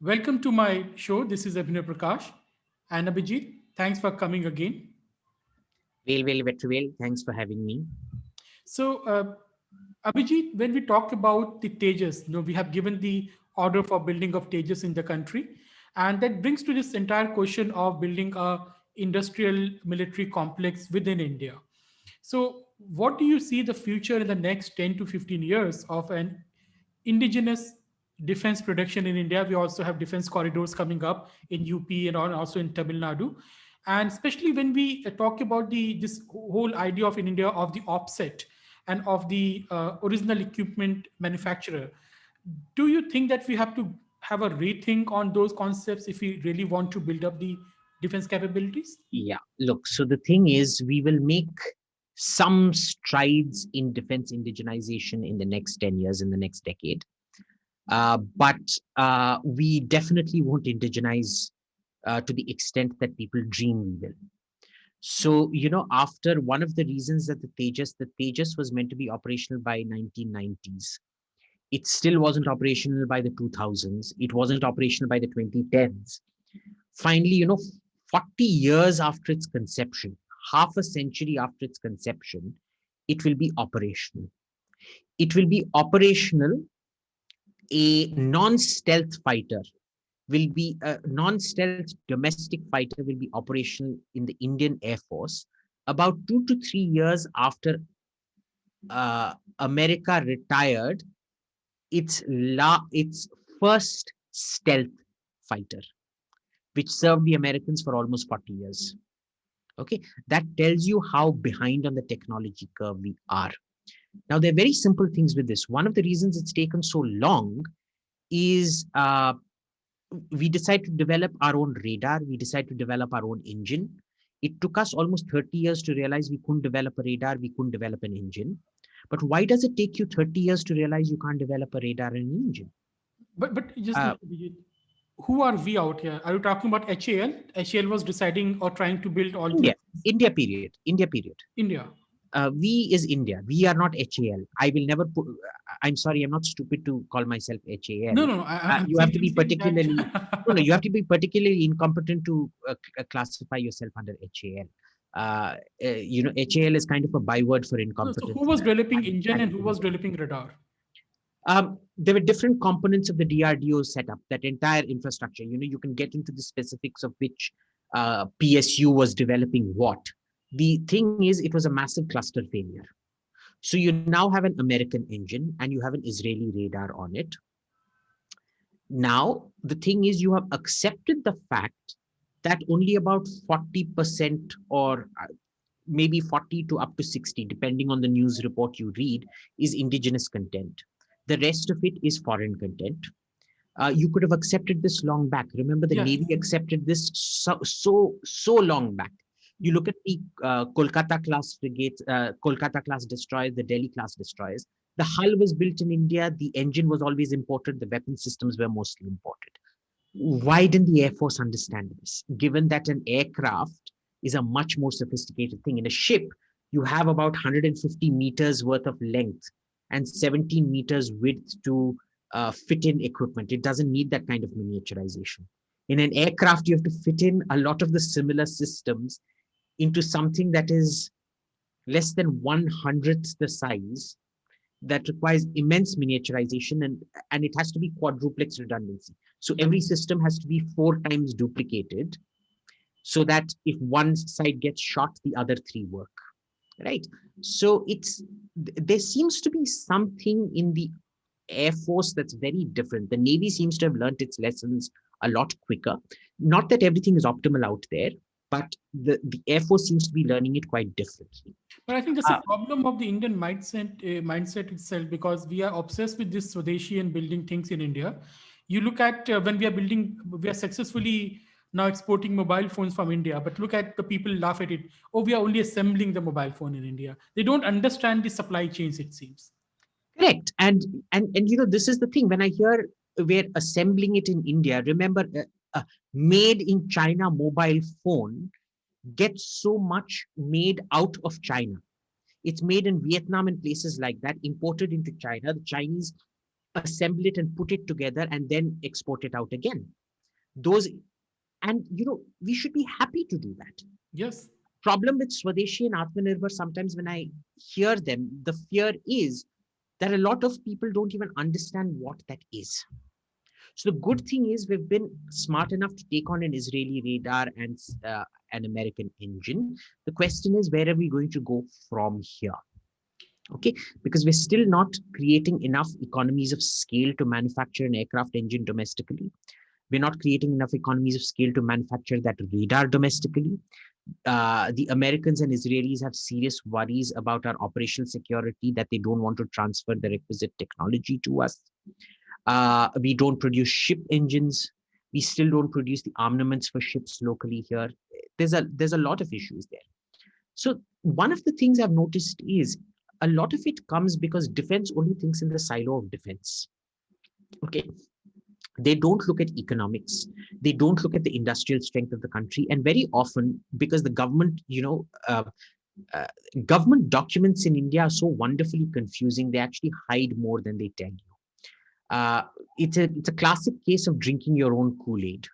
Welcome to my show. This is Abhinav Prakash and Abhijit. Thanks for coming again. Well, thanks for having me. So, Abhijit, when we talk about the Tejas, we have given the order for building of Tejas in the country, and that brings to this entire question of building a industrial military complex within India. So, what do you see the future in the next 10 to 15 years of an indigenous defense production in India? We also have defense corridors coming up in UP and also in Tamil Nadu. And especially when we talk about the this whole idea of in India of the offset and of the original equipment manufacturer, do you think that we have to have a rethink on those concepts if we really want to build up the defense capabilities? Yeah, look, so the thing is, we will make some strides in defense indigenization in the next 10 years, in the next decade. But we definitely won't indigenize to the extent that people dream we will. So, after one of the reasons that the Tejas was meant to be operational by 1990s, it still wasn't operational by the 2000s. It wasn't operational by the 2010s. Finally, 40 years after its conception, half a century after its conception, it will be operational. It will be operational. A non-stealth fighter a non-stealth domestic fighter will be operational in the Indian Air Force about 2 to 3 years after America retired its first stealth fighter, which served the Americans for almost 40 years. Okay, that tells you how behind on the technology curve we are. Now, there are very simple things with this. One of the reasons it's taken so long is we decided to develop our own radar, we decided to develop our own engine. It took us almost 30 years to realize we couldn't develop a radar, we couldn't develop an engine. But why does it take you 30 years to realize you can't develop a radar and an engine? But just Uh, who are we out here? Are you talking about HAL? HAL was deciding or trying to build all India, these India period, India period. India. We is India. We are not HAL. I will never put, I'm sorry, I'm not stupid to call myself HAL. No, no, no. I'm You have saying to be particularly, no, that. you have to be particularly incompetent to classify yourself under HAL. HAL is kind of a byword for No, so who incompetence. was developing engine And and who was developing radar? there were different components of the DRDO setup, that entire infrastructure. You can get into the specifics of which PSU was developing what. The thing is, it was a massive cluster failure. So you now have an American engine and you have an Israeli radar on it. Now, the thing is, you have accepted the fact that only about 40% or maybe 40 to up to 60, depending on the news report you read, is indigenous content. The rest of it is foreign content. You could have accepted this long back. Remember, the Yes. Navy accepted this so long back. You look at the Kolkata class frigates, Kolkata class destroyers, the Delhi class destroyers. The hull was built in India. The engine was always imported. The weapon systems were mostly imported. Why didn't the Air Force understand this? Given that an aircraft is a much more sophisticated thing. In a ship, you have about 150 meters worth of length and 17 meters width to fit in equipment. It doesn't need that kind of miniaturization. In an aircraft, you have to fit in a lot of the similar systems into something that is less than 1/100th the size, that requires immense miniaturization, and it has to be quadruplex redundancy. So every system has to be 4 times duplicated so that if one side gets shot, the other three work. Right. So there seems to be something in the Air Force that's very different. The Navy seems to have learned its lessons a lot quicker. Not that everything is optimal out there, but the Air Force seems to be learning it quite differently. But I think that's a Uh, problem of the Indian mindset itself, because we are obsessed with this Swadeshi and building things in India. You look at when we are successfully now exporting mobile phones from India, but look at the people laugh at it. Oh, we are only assembling the mobile phone in India. They don't understand the supply chains, it seems. Correct. And this is the thing. When I hear we're assembling it in India, remember, made in China mobile phone gets so much made out of China. It's made in Vietnam and places like that, imported into China. The Chinese assemble it and put it together and then export it out again. Those, and we should be happy to do that. Yes. Problem with Swadeshi and Atmanirbhar, sometimes when I hear them, the fear is that a lot of people don't even understand what that is. So the good thing is we've been smart enough to take on an Israeli radar and an American engine. The question is, where are we going to go from here? Okay, because we're still not creating enough economies of scale to manufacture an aircraft engine domestically. We're not creating enough economies of scale to manufacture that radar domestically. The Americans and Israelis have serious worries about our operational security, that they don't want to transfer the requisite technology to us. We don't produce ship engines. We still don't produce the armaments for ships locally here. There's a lot of issues there. So one of the things I've noticed is a lot of it comes because defense only thinks in the silo of defense. Okay. They don't look at economics. They don't look at the industrial strength of the country. And very often, because the government, government documents in India are so wonderfully confusing, they actually hide more than they tell you. It's a classic case of drinking your own Kool-Aid.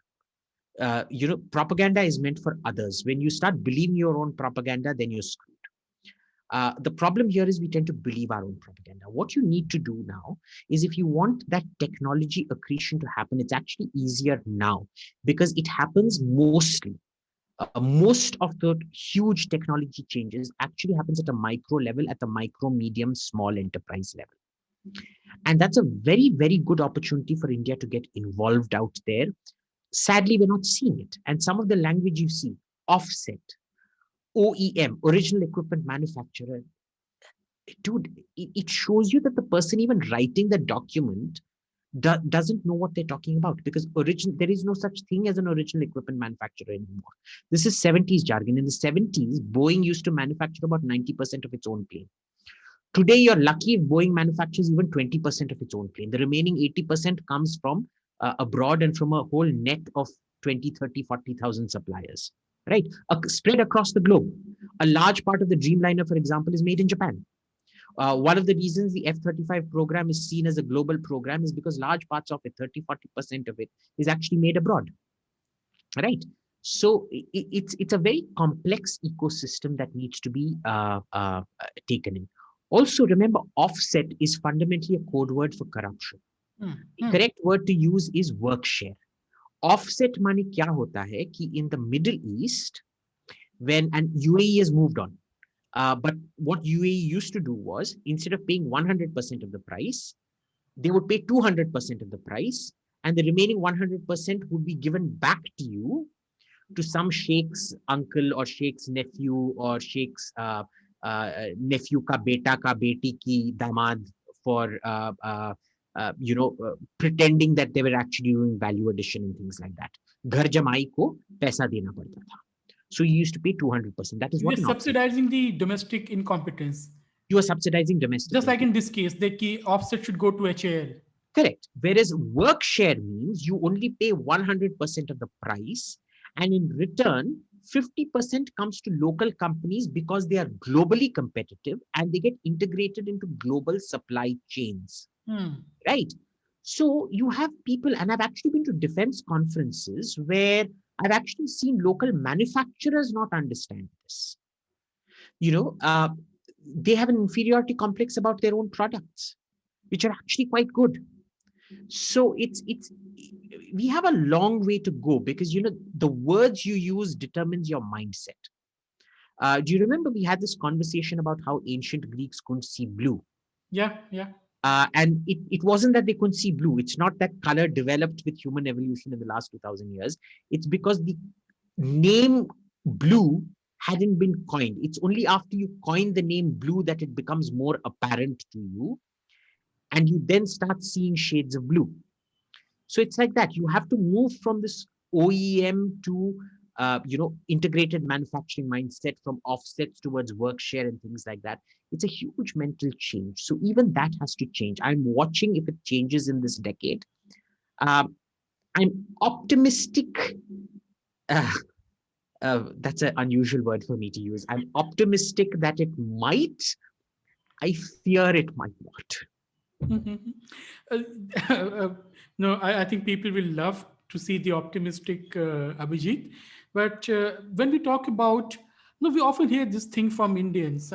Propaganda is meant for others. When you start believing your own propaganda, then you're screwed. The problem here is we tend to believe our own propaganda. What you need to do now is, if you want that technology accretion to happen, it's actually easier now because it happens mostly. Most of the huge technology changes actually happens at a micro level, at the micro, medium, small enterprise level. And that's a very, very good opportunity for India to get involved out there. Sadly, we're not seeing it. And some of the language you see, offset, OEM, original equipment manufacturer, dude, it shows you that the person even writing the document doesn't know what they're talking about, because there is no such thing as an original equipment manufacturer anymore. This is 70s jargon. In the 70s, Boeing used to manufacture about 90% of its own plane. Today, you're lucky if Boeing manufactures even 20% of its own plane. The remaining 80% comes from abroad and from a whole net of 20, 30, 40,000 suppliers, right? Spread across the globe. A large part of the Dreamliner, for example, is made in Japan. One of the reasons the F-35 program is seen as a global program is because large parts of it, 30, 40% of it, is actually made abroad, right? So it's a very complex ecosystem that needs to be taken in. Also, remember, offset is fundamentally a code word for corruption. The correct word to use is work share. Offset money kya hota hai ki in the Middle East, and UAE has moved on. But what UAE used to do was, instead of paying 100% of the price, they would pay 200% of the price, and the remaining 100% would be given back to you, to some sheikh's uncle or sheikh's nephew or sheikh's nephew ka beta ka beti ki damad, for pretending that they were actually doing value addition and things like that. Ghar jamai ko paisa dena padta tha. So you used to pay 200%. That is what You're subsidizing the domestic incompetence. You are subsidizing domestic. Just like in this case, the key offset should go to HAL. Correct. Whereas work share means you only pay 100% of the price, and in return, 50% comes to local companies because they are globally competitive and they get integrated into global supply chains. Right? So you have people, and I've actually been to defense conferences where I've actually seen local manufacturers not understand this. They have an inferiority complex about their own products, which are actually quite good. So we have a long way to go, because the words you use determines your mindset. Do you remember we had this conversation about how ancient Greeks couldn't see blue? Yeah. And it wasn't that they couldn't see blue. It's not that color developed with human evolution in the last 2000 years. It's because the name blue hadn't been coined. It's only after you coin the name blue that it becomes more apparent to you, and you then start seeing shades of blue. So it's like that. You have to move from this OEM to integrated manufacturing mindset, from offsets towards work share and things like that. It's a huge mental change. So even that has to change. I'm watching if it changes in this decade. I'm optimistic. That's an unusual word for me to use. I'm optimistic that it might. I fear it might not. Mhm. Uh, uh, no, I think people will love to see the optimistic Abhijit. But when we talk about, no, we often hear this thing from Indians,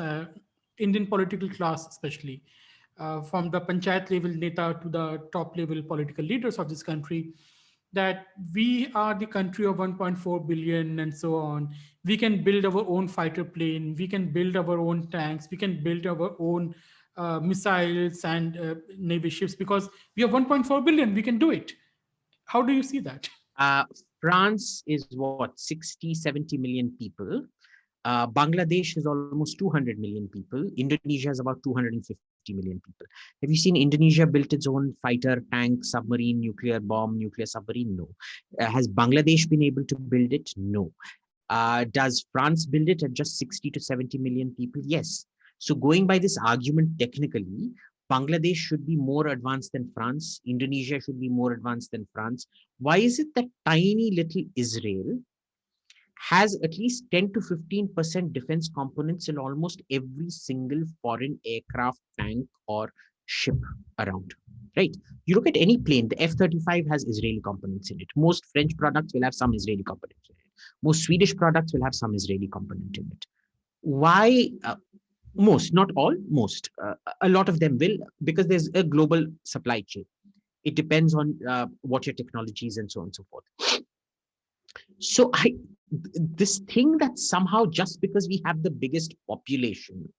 Indian political class especially, from the panchayat level neta to the top level political leaders of this country, that we are the country of 1.4 billion and so on. We can build our own fighter plane, we can build our own tanks, we can build our own missiles and navy ships because we have 1.4 billion, we can do it. How do you see that? Uh, France is what, 60, 70 million people. Bangladesh is almost 200 million people. Indonesia is about 250 million people. Have you seen Indonesia built its own fighter, tank, submarine, nuclear bomb, nuclear submarine? No. Has Bangladesh been able to build it? No. Does France build it at just 60 to 70 million people? Yes. So going by this argument technically, Bangladesh should be more advanced than France. Indonesia should be more advanced than France. Why is it that tiny little Israel has at least 10 to 15% defense components in almost every single foreign aircraft, tank, or ship around? Right? You look at any plane, the F-35 has Israeli components in it. Most French products will have some Israeli components in it. Most Swedish products will have some Israeli component in it. Why? Most, not all, most. A lot of them will, because there's a global supply chain. It depends on what your technology is and so on and so forth. So this thing that somehow just because we have the biggest population,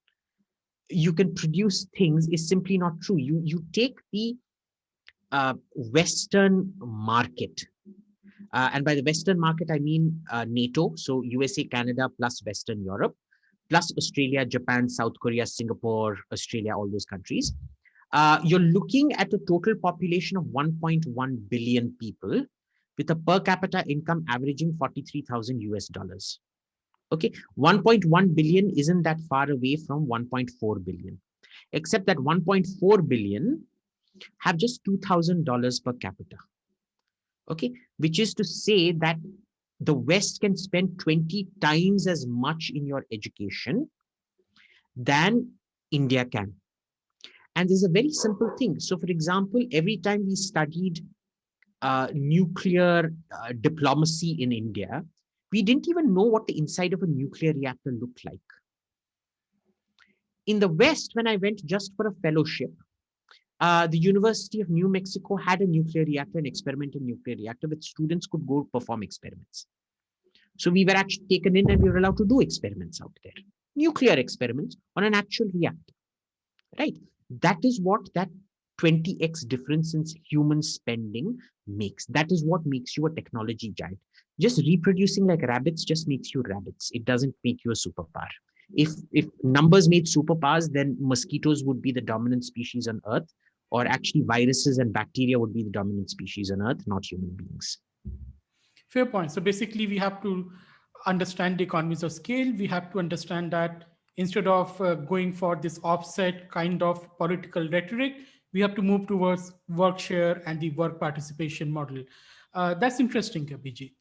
you can produce things is simply not true. You take the Western market, and by the Western market I mean NATO, so USA, Canada plus Western Europe, plus Australia, Japan, South Korea, Singapore, Australia, all those countries. You're looking at a total population of 1.1 billion people with a per capita income averaging 43,000 US dollars. Okay, 1.1 billion isn't that far away from 1.4 billion, except that 1.4 billion have just $2,000 per capita. Okay, which is to say that the West can spend 20 times as much in your education than India can. And there's a very simple thing. So, for example, every time we studied nuclear diplomacy in India, we didn't even know what the inside of a nuclear reactor looked like. In the West, when I went just for a fellowship, the University of New Mexico had a nuclear reactor, an experimental nuclear reactor, which students could go perform experiments. So we were actually taken in and we were allowed to do experiments out there, nuclear experiments on an actual reactor, right? That is what that 20x difference in human spending makes. That is what makes you a technology giant. Just reproducing like rabbits just makes you rabbits. It doesn't make you a superpower. If numbers made superpowers, then mosquitoes would be the dominant species on Earth, or actually viruses and bacteria would be the dominant species on Earth, not human beings. Fair point. So basically, we have to understand the economies of scale. We have to understand that instead of going for this offset kind of political rhetoric, we have to move towards work share and the work participation model. That's interesting, Abhijit.